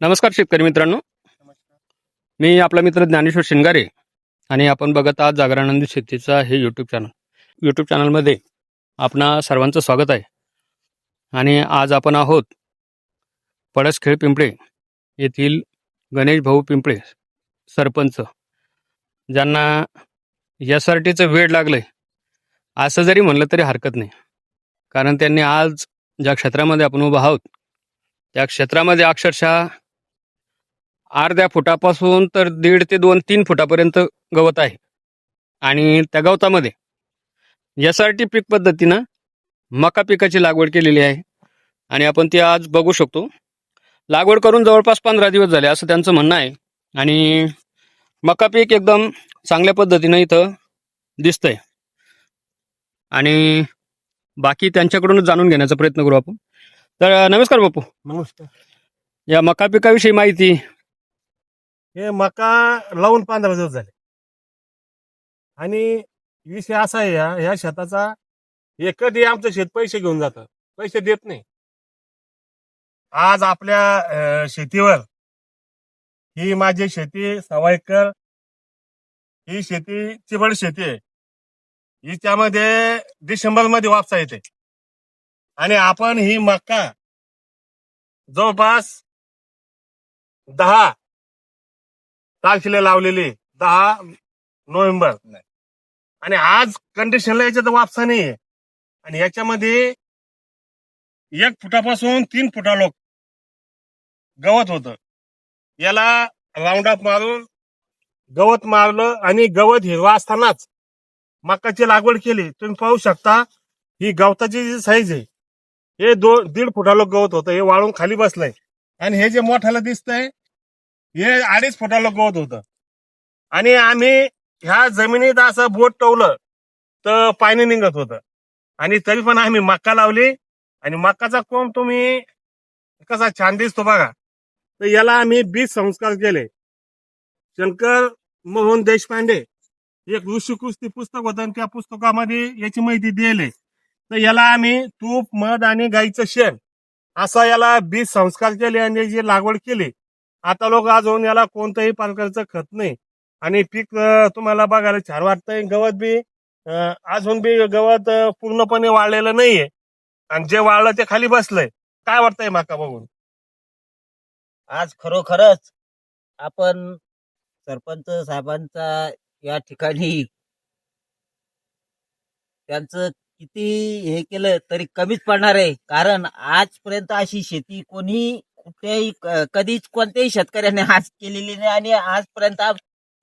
नमस्कार शेतकरी मित्रांनो, नमस्कार. मी आपला मित्र ज्ञानेश्वर शिंगारे आणि आपण बघत आहात जागरानंदी शेतीचा हे यूट्यूब चॅनलमध्ये आपणा सर्वांचं स्वागत आहे. आणि आज आपण आहोत पळसखेड पिंपळे येथील गणेश भाऊ पिंपळे सरपंच, ज्यांना यासाठीचं वेळ लागलं आहे असं जरी म्हणलं तरी हरकत नाही. कारण त्यांनी आज ज्या क्षेत्रामध्ये आपण उभा आहोत त्या क्षेत्रामध्ये अक्षरशः अर्ध्या फुटापासून तर 1.5 ते 2-3 फुटापर्यंत गवत आहे. आणि त्या गवतामध्ये यासाठी पीक पद्धतीनं मका पिकाची लागवड केलेली आहे. आणि आपण ती आज बघू शकतो. लागवड करून जवळपास 15 दिवस झाले असं त्यांचं म्हणणं आहे. आणि मका पीक एकदम चांगल्या पद्धतीनं इथं दिसतंय. आणि बाकी त्यांच्याकडूनच जाणून घेण्याचा प्रयत्न करू आपण. तर नमस्कार बापू, नमस्कार. या मका पिकाविषयी माहिती. हे मका लावून 15 दिवस झाले आणि विषय असा आहे ह्या शेताचा, हे कधी आमचं शेत पैसे घेऊन जातं, पैसे देत नाही. आज आपल्या शेतीवर ही माझी शेती 6 एकर, ही शेती चिबड शेती आहे. हिच्यामध्ये डिसेंबर मध्ये वापसा येते आणि आपण ही मका जवळपास 10 तारखेला लावलेली, 10 नोव्हेंबर. आणि आज कंडिशनला याच्यात वापसा नाही आहे. आणि याच्यामध्ये 1 फुटापासून 3 फुटा लोक गवत होतं. याला राऊंड अप मारून गवत मारलं आणि गवत हिरवा असतानाच मकाची लागवड केली. तुम्ही पाहू शकता ही गवताची जी साईज आहे, हे 1.5 फुटा लोक गवत होतं. हे वाळून खाली बसलंय. आणि हे जे मोठ्याला दिसतंय हे 2.5 फुटा लोक गवत होतं. आणि आम्ही ह्या जमिनीत असं बोट टवलं तर पाणी निघत होतं. आणि तरी पण आम्ही मका लावली. आणि मकाचा कोंब तुम्ही कसा छान दिसतो बघा. तर याला आम्ही बीज संस्कार केले. शंकर मोहन देशपांडे एक ऋषी कुस्ती पुस्तक होतं आणि त्या पुस्तकामध्ये याची माहिती दिली. तर याला आम्ही तूप, मध आणि गाईचं शेण असा याला बीज संस्कार केले आणि याची लागवड केली. आता लोक अजून याला कोणत्याही प्रकारचं खत नाही. आणि पीक तुम्हाला बघायला छान वाटतंय. गवत बी अजून बी गवत पूर्णपणे वाळलेलं नाहीये. आणि जे वाळलं ते खाली बसलंय. काय वाटतंय मका बघून? आज खरोखरच आपण सरपंच साहेबांचा या ठिकाणी त्यांचं किती हे केलं तरी कमीच पडणार आहे. कारण आजपर्यंत अशी शेती कोणी कुठेही कधीच कोणत्याही शेतकऱ्याने आज केलेली नाही. आणि आजपर्यंत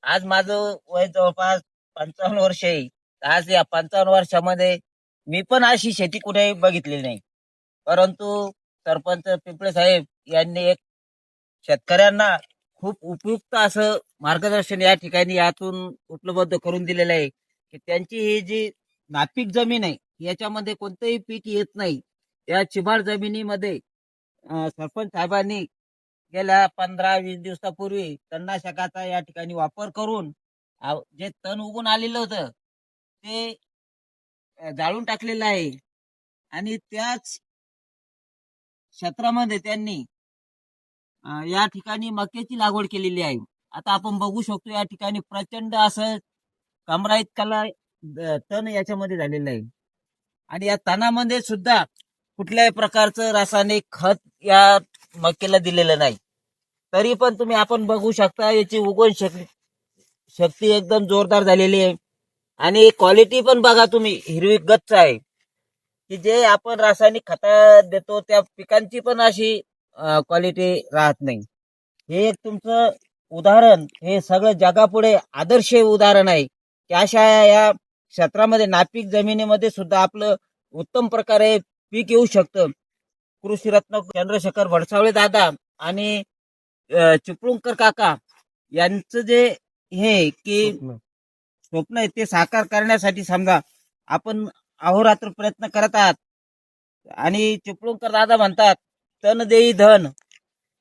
आज माझं वय जवळपास 55 वर्ष आहे. आज या 55 वर्षामध्ये मी पण अशी शेती कुठेही बघितलेली नाही. परंतु सरपंच पिंपळे साहेब यांनी एक शेतकऱ्यांना खूप उपयुक्त असं मार्गदर्शन या ठिकाणी यातून उपलब्ध करून दिलेलं आहे. की त्यांची ही जी नापीक जमीन आहे याच्यामध्ये कोणतंही पीक येत नाही. या चिबाड जमिनीमध्ये सरपंच साहेबांनी गेल्या 15-20 दिवसापूर्वी तणनाशकाचा या ठिकाणी वापर करून जे तण उगून आलेलं होतं ते जाळून टाकलेलं आहे. आणि त्याच क्षेत्रामध्ये त्यांनी या ठिकाणी मक्याची लागवड केलेली आहे. आता आपण बघू शकतो या ठिकाणी प्रचंड असं कमरा इतकाला तण याच्यामध्ये झालेलं आहे. आणि या तणामध्ये सुद्धा कुठल्याही प्रकारचं रासायनिक खत या मक्याला दिलेलं नाही. तरी पण तुम्ही आपण बघू शकता याची उगवण शक्ती एकदम जोरदार झालेली आहे. आणि क्वालिटी पण बघा तुम्ही, हिरवी गच्च आहे. की जे आपण रासायनिक खत देतो त्या पिकांची पण अशी क्वालिटी राहत नाही. हे एक तुमचं उदाहरण, हे सगळं जगापुढे आदर्श उदाहरण आहे की अशा या क्षेत्रामध्ये नापीक जमिनीमध्ये सुद्धा आपलं उत्तम प्रकारे पीक येऊ शकतं. कृषीरत्न चंद्रशेखर वडसावळे दादा आणि चिपळूणकर काका यांचं जे हे की स्वप्न आहे ते साकार करण्यासाठी समजा आपण अहोरात्र प्रयत्न करत आहात. आणि चिपळूणकर दादा म्हणतात तण देई धन.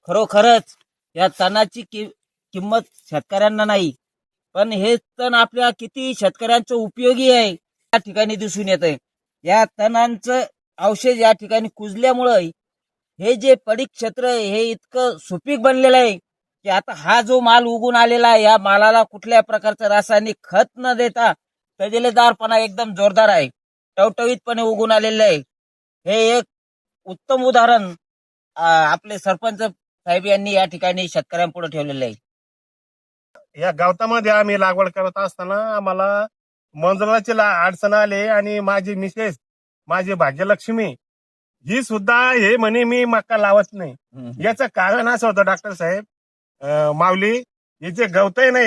खरोखरच या तणाची किंमत शेतकऱ्यांना नाही, पण हे तण आपल्या किती शेतकऱ्यांचं उपयोगी आहे या ठिकाणी दिसून येत आहे. या तणांचं अवशेष या ठिकाणी कुजल्यामुळे हे जे पडीक क्षेत्र आहे हे इतकं सुपीक बनलेलं आहे की आता हा जो माल उगून आलेला आहे या मालाला कुठल्या प्रकारचं रासायनिक खत न देता तजेलेदारपणा एकदम जोरदार आहे, टवटवीतपणे उगून आलेलं आहे. हे एक उत्तम उदाहरण आपले सरपंच साहेब यांनी या ठिकाणी शेतकऱ्यांपुढे ठेवलेलं आहे. या गवतामध्ये आम्ही लागवड करत असताना आम्हाला मंजुराची अडचण आली आणि माझी मिसेस, माझी भाग्यलक्ष्मी ही सुद्धा हे म्हणे मी मका लावत नाही. याचं कारण असं होतं डॉक्टर साहेब, माऊली, हे जे गवत आहे ना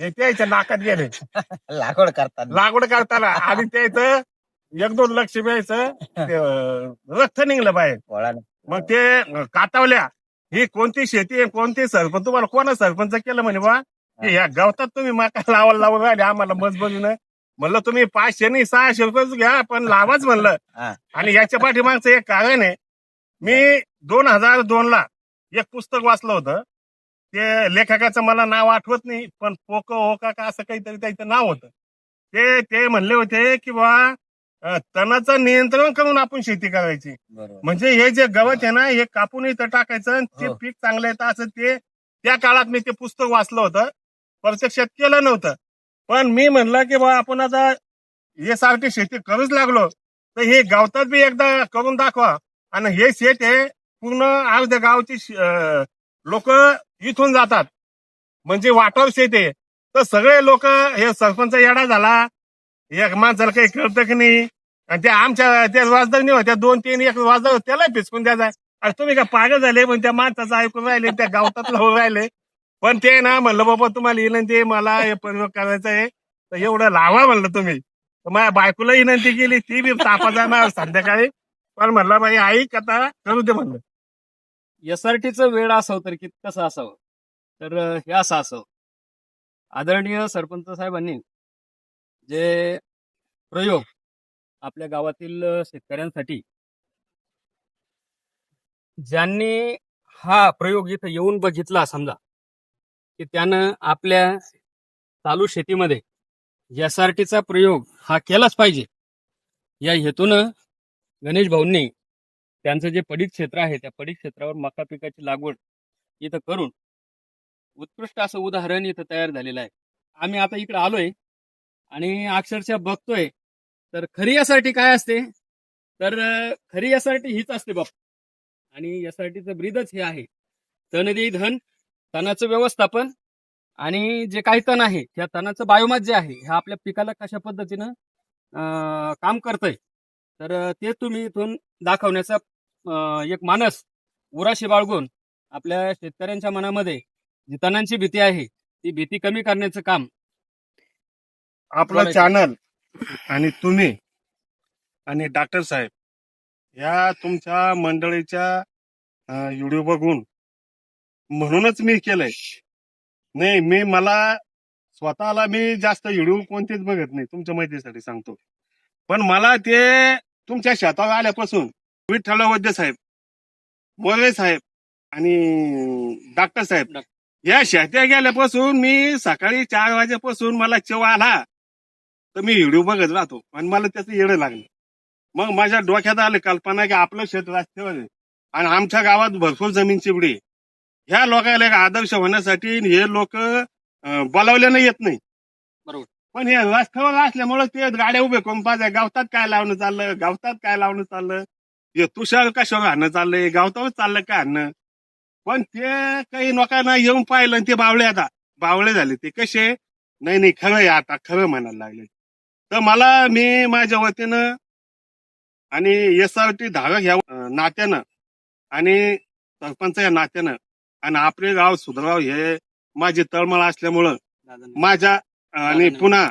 हे त्याच्या नाकात गेले लागवड करताना आणि त्याचं एक दोन लक्ष द्यायचं रक्त निघलं बाहेर. मग ते काटावल्या. ही कोणती शेती आहे, कोणती सरपंच, तुम्हाला कोणा सरपंच केलं म्हणे बा की ह्या गवतात तुम्ही मका लावून राहिले आम्हाला मजबुरीनं. म्हणलं तुम्ही 500 नाही 600 रुपये घ्या पण लावाच म्हणलं. आणि याच्या पाठीमागचं एक कारण आहे, मी 2002ला एक पुस्तक वाचलं होतं. ते लेखकाचं मला नाव आठवत नाही, पण होका का असं काहीतरी त्याचं नाव होतं. ते म्हणले होते की बा तणाचं नियंत्रण करून आपण शेती करायची. म्हणजे हे जे गवत आहे ना हे कापून इथं टाकायचं आणि ते पीक चांगलं येतं असं ते त्या काळात मी ते पुस्तक वाचलं होतं. प्रत्यक्षात केलं नव्हतं. पण मी म्हणलं की बा आपण आता हे सारखी शेती करूच लागलो तर हे गवतात बी एकदा करून दाखवा. आणि हे शेत आहे पूर्ण अर्ध्या गावची लोक इथून जातात, म्हणजे वाटावर शेत आहे. तर सगळे लोक हे सरपंच येडा झाला, एक माणसाला काही कळतं की नाही. आणि त्या आमच्या त्या वाजदानी होत्या 2-3 एक वाजदा त्याला पिचकून द्यायचा. अरे तुम्ही का पागल झाले, पण त्या माणसाचं ऐकून राहिले, त्या गावतात लावून राहिले. पण ते ना म्हणलं बाबा तुम्हाला विनंती मला हे प्रयोग करायचा आहे तर एवढं लावा म्हणलं तुम्ही. तर माझ्या बायकोला विनंती केली, ती बी तापा जाणार संध्याकाळी. पण म्हणलं बाई ऐक आता करू दे म्हणलं. एसआरटीचं वेळ असावं तर कसं असावं, तर हे असं असावं. आदरणीय सरपंच साहेबांनी जे प्रयोग आपल्या गावातील शेतकऱ्यांसाठी, ज्यांनी हा प्रयोग इथं येऊन बघितला समजा की त्यानं आपल्या चालू शेतीमध्ये एसआरटीचा प्रयोग हा केलाच पाहिजे, या हेतूनं गणेश भाऊंनी त्यांचं जे पडीक क्षेत्र आहे त्या पडीक क्षेत्रावर मका पिकाची लागवड इथं करून उत्कृष्ट असं उदाहरण इथं तयार झालेलं आहे. आम्ही आता इकडे आलोय आणि अक्षरशः बघतोय तर खरी एसआरटी काय असते, तर खरी एसआरटी हीच असते बाप. आणि एसआरटीचं ब्रीदच हे आहे, तण देई धन, तणाचं व्यवस्थापन आणि जे काही तण आहे त्या तणाचं बायोमास जे आहे ह्या आपल्या पिकाला कशा पद्धतीनं काम करतंय, तर ते तुम्ही इथून दाखवण्याचा एक मानस उराशी बाळगून आपल्या शेतकऱ्यांच्या मनामध्ये जी तणांची भीती आहे ती भीती कमी करण्याचं काम आपलं चॅनल आणि तुम्ही आणि डॉक्टर साहेब या तुमच्या मंडळीच्या व्हिडिओ बघून म्हणूनच मी केलंय. नाही मला स्वतःला मी जास्त व्हिडिओ कोणतेच बघत नाही, तुमच्या माहितीसाठी सांगतो. पण मला ते तुमच्या शेतावर आल्यापासून विठ्ठल वैद्य साहेब, मोरे साहेब आणि डॉक्टर साहेब या शेत्या गेल्यापासून मी सकाळी 4 वाजेपासून मला चेव आला तर मी व्हिडिओ बघत राहतो आणि मला त्याचं येडं लागलं. मग माझ्या डोक्यात आलं कल्पना की आपलं शेत रस्त्यावर आहे आणि आमच्या गावात भरपूर जमीन चिवडी. ह्या लोकांना एक आदर्श होण्यासाठी हे लोक बोलावल्यानं येत नाही. बरोबर. पण हे रस्त्यावर असल्यामुळे ते गाड्या उभे करून पाहिजे, गावतात काय लावणं चाललं, गावतात काय लावणं चाललं, हे तुषार कशावर आणणं चाललंय, गावतावर चाललं काय आणणं. पण ते काही लोकांना येऊन पाहिलं आणि ते बावळे झाले. ते कसे नाही खरं आहे, आता खरं म्हणायला लागले. तर मला मी माझ्या वतीनं आणि एसआरटी धारक ह्या नात्यानं आणि सरपंच या नात्यानं आणि आपले गाव सुधराव हे माझी तळमळ असल्यामुळं माझ्या आणि पुन्हा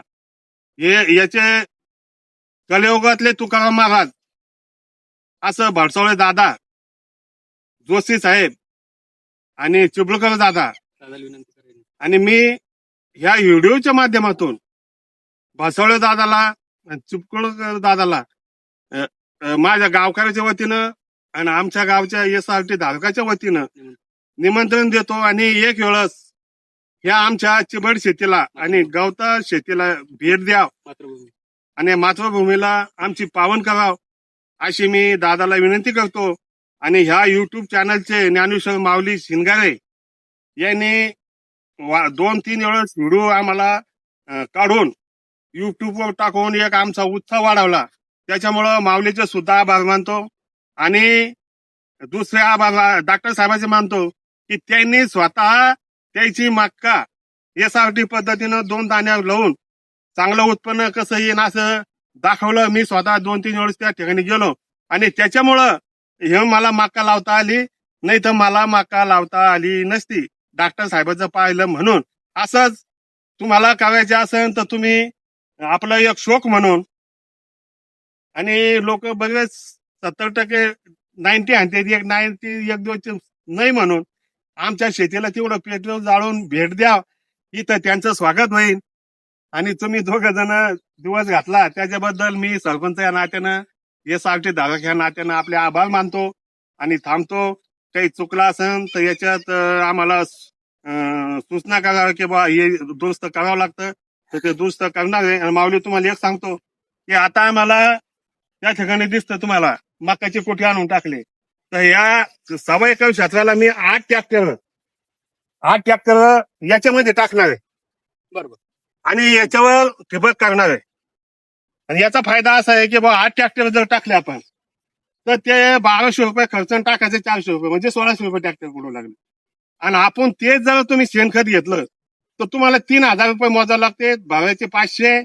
हे याचे कलियुगातले तुकाराम महाराज असं भडसवळे दादा, जोशी साहेब आणि चिपळूणकर दादा आणि मी ह्या व्हिडिओच्या माध्यमातून भडसवळे दादाला, चिपळूणकर दादाला माझ्या गावकऱ्याच्या वतीनं आणि आमच्या गावच्या एसआरटी धारकाच्या वतीनं निमंत्रण देतो. आणि एक वेळस ह्या आमच्या चिबड शेतीला आणि गवता शेतीला भेट द्या आणि मातृभूमीला आमची पावन कराव अशी मी दादाला विनंती करतो. आणि ह्या युट्यूब चॅनलचे ज्ञानेश्वर माऊली शिंगारे यांनी 2-3 वेळेस व्हिडिओ आम्हाला काढून युट्यूबवर टाकून एक आमचा उत्साह वाढवला. त्याच्यामुळं माऊलीचे सुद्धा आभार मानतो. आणि दुसरे आभार डॉक्टर साहेबांचे मानतो की त्यांनी स्वतः त्याची मक्का SRT पद्धतीनं 2 दाण्यावर लावून चांगलं उत्पन्न कसं येईन असं दाखवलं. मी स्वतः 2-3 वेळेस त्या ठिकाणी गेलो आणि त्याच्यामुळं हे मला मक्का लावता आली, नाही तर मला मक्का लावता आली नसती. डॉक्टर साहेबांचं पाहिलं म्हणून. असंच तुम्हाला करायचे असेल तर तुम्ही आपलं एक शौक म्हणून, आणि लोक बरेच 70% 90 आणते, 90 नाही म्हणून आमच्या शेतीला तेवढं पेट्रोल जाळून भेट द्या, इथं त्यांचं स्वागत होईल. आणि तुम्ही 2 जण दिवस घातला त्याच्याबद्दल मी सरपंच या नात्यानं, SRT धारक या नात्यानं आपले आभार मानतो आणि थांबतो. काही चुकला असेल तर याच्यात आम्हाला सूचना करा की बा हे दुरुस्त करावं लागतं, तर ते दुरुस्त करणार आहे. आणि माऊली तुम्हाला एक सांगतो की आता आम्हाला त्या ठिकाणी दिसतं तुम्हाला मकाची कोठी आणून टाकले. तर या 1.25 एकर क्षेत्राला मी 8 ट्रॅक्टर याच्यामध्ये टाकणार आहे बरोबर. आणि याच्यावर ठिबक करणार आहे. आणि याचा फायदा असा आहे की बा 8 ट्रॅक्टर जर टाकले आपण तर ते 1200 रुपये खर्च टाकायचे 400 रुपये म्हणजे 1600 रुपये ट्रॅक्टर पडू लागले. आणि आपण ते जर तुम्ही शेणखत घेतलं तर तुम्हाला 3000 रुपये मोजायला लागते, भावाचे 500,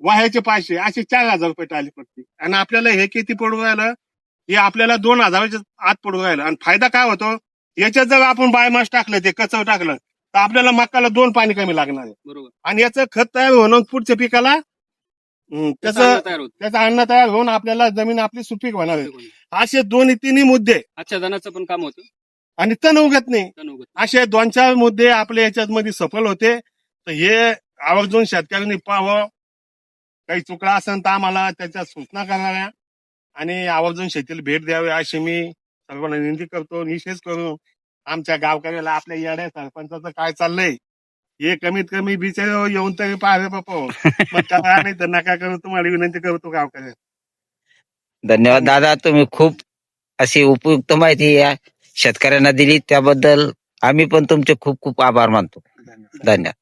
वाह्याचे 500, असे 4000 रुपये टाळी पडते. आणि आपल्याला हे किती पडू राहिलं, हे आपल्याला 2000च्या आत पडू राहिलं. आणि फायदा काय होतो, याच्यात जर आपण बायमास टाकलं, ते कचव टाकलं तर आपल्याला मक्काला 2 पाणी कमी लागणार आहे. बरोबर. आणि याचं खत तयार होऊन पुढच्या पिकाला त्याचं तयार होतं. त्याचं अन्न तयार होऊन आपल्याला जमीन आपली सुपीक होणार आहे. असे 2-3 मुद्दे, आच्छादनाचं पण काम होतं. आणि तण उगत नाही, तण असे 2-4 मुद्दे आपल्या याच्यात मध्ये सफल होते. तर हे आवर्जून शेतकऱ्यांनी पाहावं. काही चुकला असेल तर आम्हाला त्याच्या सूचना करणाऱ्या आणि आवर्जून शेतीला भेट द्यावी अशी मी सर्वांना विनंती करतो. विशेष करून आमच्या गावकऱ्याला आपल्या येड्या सरपंचाचं काय चाललंय हे कमीत कमी बिचार येऊन तरी पाहावे बापा. मग करा, नाही तर नका करू, तुम्हाला विनंती करतो गावकऱ्या. धन्यवाद दादा, तुम्ही खूप अशी उपयुक्त माहिती या शेतकऱ्यांना दिली, त्याबद्दल आम्ही पण तुमचे खूप खूप आभार मानतो. धन्यवाद. धन्यवाद.